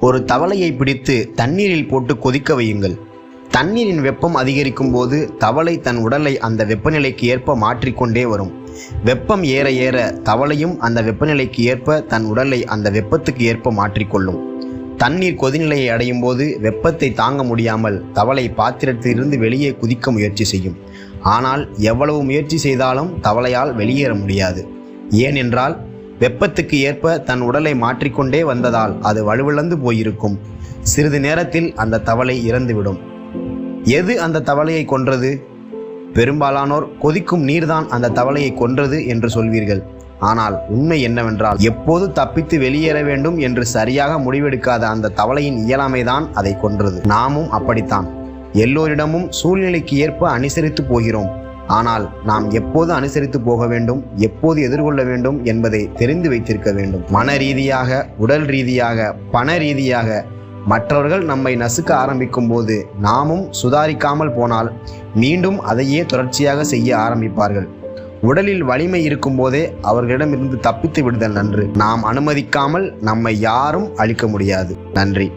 ஒரு தவளையை பிடித்து தண்ணீரில் போட்டு கொதிக்க வையுங்கள். தண்ணீரின் வெப்பம் அதிகரிக்கும் போது தவளை தன் உடலை அந்த வெப்பநிலைக்கு ஏற்ப மாற்றிக்கொண்டே வரும். வெப்பம் ஏற ஏற தவளையும் அந்த வெப்பநிலைக்கு ஏற்ப தன் உடலை அந்த வெப்பத்துக்கு ஏற்ப மாற்றிக்கொள்ளும். தண்ணீர் கொதிநிலையை அடையும் போது வெப்பத்தை தாங்க முடியாமல் தவளை பாத்திரத்திலிருந்து வெளியே குதிக்க முயற்சி செய்யும். ஆனால் எவ்வளவு முயற்சி செய்தாலும் தவளையால் வெளியேற முடியாது. ஏனென்றால் வெப்பத்துக்கு ஏற்ப தன் உடலை மாற்றிக்கொண்டே வந்ததால் அது வலுவிழந்து போயிருக்கும். சிறிது நேரத்தில் அந்த தவளை இறந்துவிடும். எது அந்த தவளையை கொன்றது? பெரும்பாலானோர் கொதிக்கும் நீர்தான் அந்த தவளையை கொன்றது என்று சொல்வீர்கள். ஆனால் உண்மை என்னவென்றால், எப்போது தப்பித்து வெளியேற வேண்டும் என்று சரியாக முடிவெடுக்காத அந்த தவளையின் இயலாமைதான் அதை கொன்றது. நாமும் அப்படித்தான். எல்லோரிடமும் சூழ்நிலைக்கு ஏற்ப அனுசரித்து போகிறோம். ஆனால் நாம் எப்போது அனுசரித்து போக வேண்டும், எப்போது எதிர்கொள்ள வேண்டும் என்பதை தெரிந்து வைத்திருக்க வேண்டும். மன ரீதியாக, உடல் ரீதியாக, பண ரீதியாக மற்றவர்கள் நம்மை நசுக்க ஆரம்பிக்கும் போது நாமும் சுதாரிக்காமல் போனால் மீண்டும் அதையே தொடர்ச்சியாக செய்ய ஆரம்பிப்பார்கள். உடலில் வலிமை இருக்கும் போதே அவர்களிடமிருந்து தப்பித்து விடுதல் நன்று. நாம் அனுமதிக்காமல் நம்மை யாரும் அழிக்க முடியாது. நன்றி.